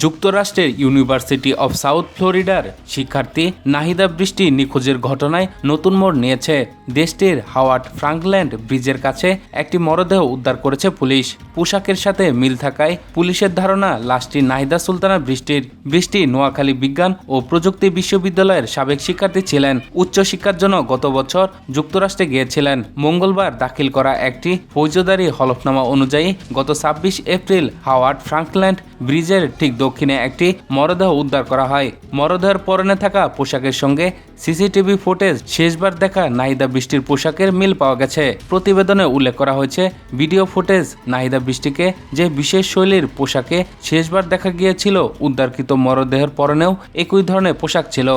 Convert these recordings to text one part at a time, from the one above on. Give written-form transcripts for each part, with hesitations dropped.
যুক্তরাষ্ট্রের university of south ফ্লোরিডার শিক্ষার্থী নাহিদা বৃষ্টি নিখোঁজের ঘটনায় নতুন মোড় নিয়েছে। দেশটির হাওয়ার্ড ফ্রাঙ্কল্যান্ড ব্রিজের কাছে একটি মরদেহ উদ্ধার করেছে পুলিশ। পোশাকের সাথে মিল থাকায় পুলিশের ধারণা লাশটি নাহিদা সুলতানা বৃষ্টির। বৃষ্টি নোয়াখালী বিজ্ঞান ও প্রযুক্তি বিশ্ববিদ্যালয়ের সাবেক শিক্ষার্থী ছিলেন। উচ্চশিক্ষার জন্য গত বছর যুক্তরাষ্ট্রে গিয়েছিলেন। মঙ্গলবার দাখিল করা একটি ফৌজদারি হলফনামা অনুযায়ী গত ২৬ এপ্রিল হাওয়ার্ড ফ্রাঙ্কল্যান্ড ব্রিজের ঠিক দক্ষিণে একটি মরদেহ উদ্ধার করা হয়। মরদেহের পরনে থাকা পোশাকের সঙ্গে সিসিটিভি ফুটেজ শেষবার দেখা নাহিদা বৃষ্টির পোশাকের মিল পাওয়া গেছে। প্রতিবেদনে উল্লেখ করা হয়েছে, ভিডিও ফুটেজ নাহিদা বৃষ্টিকে যে বিশেষ শৈলীর পোশাকে শেষবার দেখা গিয়েছিল, উদ্ধারকৃত মরদেহের পরনেও একই ধরনের পোশাক ছিল।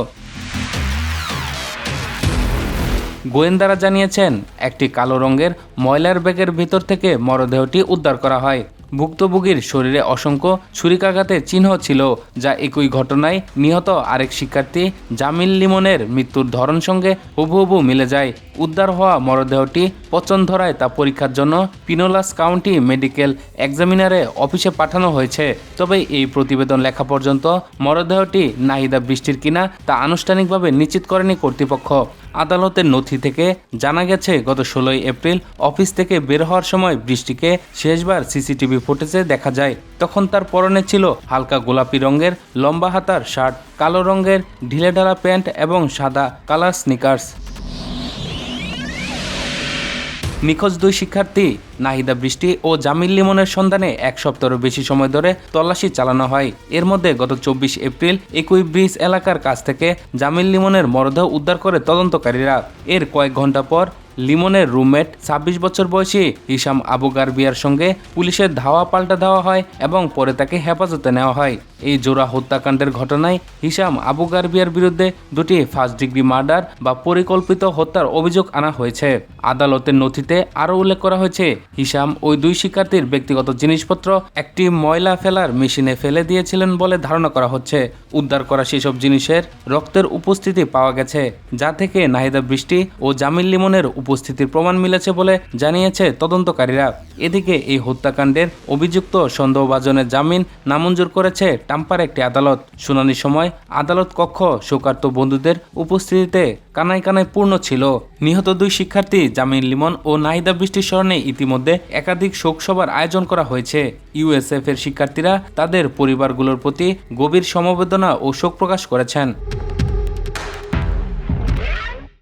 গোয়েন্দারা জানিয়েছেন, একটি কালো রঙের ময়লার ব্যাগের ভেতর থেকে মরদেহটি উদ্ধার করা হয়। ভুক্তভোগীর শরীরে অসংখ্য ছুরিকাঘাতের চিহ্ন ছিল, যা একই ঘটনায় নিহত আরেক শিক্ষার্থী জামিল লিমনের মৃত্যুর ধরন সঙ্গে হুবহু মিলে যায়। উদ্ধার হওয়া মরদেহটি পচন ধরায় তা পরীক্ষার জন্য পিনোলাস কাউন্টি মেডিকেল এক্সামিনারে অফিসে পাঠানো হয়েছে। তবে এই প্রতিবেদন লেখা পর্যন্ত মরদেহটি নাহিদা বৃষ্টির কিনা তা আনুষ্ঠানিকভাবে নিশ্চিত করেনি কর্তৃপক্ষ। আদালতের নথি থেকে জানা গেছে, গত ১৬ এপ্রিল অফিস থেকে বের হওয়ার সময় বৃষ্টিকে শেষবার সিসিটিভি ফুটেজে দেখা যায়। তখন তার পরনে ছিল হালকা গোলাপি রঙের লম্বা হাতার শার্ট, কালো রঙের ঢিলেঢালা প্যান্ট এবং সাদা কালার স্নিকার্স। নিখোঁজ দুই শিক্ষার্থী নাহিদা বৃষ্টি ও জামিল লিমনের সন্ধানে এক সপ্তাহেরও বেশি সময় ধরে তল্লাশি চালানো হয়। এর মধ্যে গত ২৪ এপ্রিল একই ব্রিজ এলাকার কাছ থেকে জামিল লিমনের মরদেহ উদ্ধার করে তদন্তকারীরা। এর কয়েক ঘন্টা পর লিমনের রুমমেট ২৬ বছর বয়সী হিসাম আবু গারবিয়ার সঙ্গে পুলিশের ধাওয়া পাল্টা দেওয়া হয় এবং পরে তাকে হেফাজতে নেওয়া হয়। এই জোড়া হত্যাকাণ্ডের ঘটনায় হিসাম আবু গারবিয়ার বিরুদ্ধে দুটি ফার্স্ট ডিগ্রি মার্ডার বা পরিকল্পিত হত্যার অভিযোগ আনা হয়েছে। আদালতের নথিতে আরও উল্লেখ করা হয়েছে, হিসাম ওই দুই শিক্ষার্থীর ব্যক্তিগত জিনিসপত্র একটি ময়লা ফেলার মেশিনে ফেলে দিয়েছিলেন বলে ধারণা করা হচ্ছে। উদ্ধার করা সেসব জিনিসের রক্তের উপস্থিতি পাওয়া গেছে, যা থেকে নাহিদা বৃষ্টি ও জামিল লিমনের উপস্থিতির প্রমাণ মিলেছে বলে জানিয়েছে তদন্তকারীরা। এদিকে এই হত্যাকাণ্ডের অভিযুক্ত সন্দেহভাজনের জামিন নামঞ্জুর করেছে টাম্পার একটি আদালত। শুনানির সময় আদালত কক্ষ শোকার্ত বন্ধুদের উপস্থিতিতে কানায় কানায় পূর্ণ ছিল। নিহত দুই শিক্ষার্থী জামিল লিমন ও নাহিদা বৃষ্টির স্মরণে ইতিমধ্যে একাধিক শোকসভার আয়োজন করা হয়েছে। ইউএসএফ এর শিক্ষার্থীরা তাদের পরিবারগুলোর প্রতি গভীর সমবেদনা ও শোক প্রকাশ করেছেন।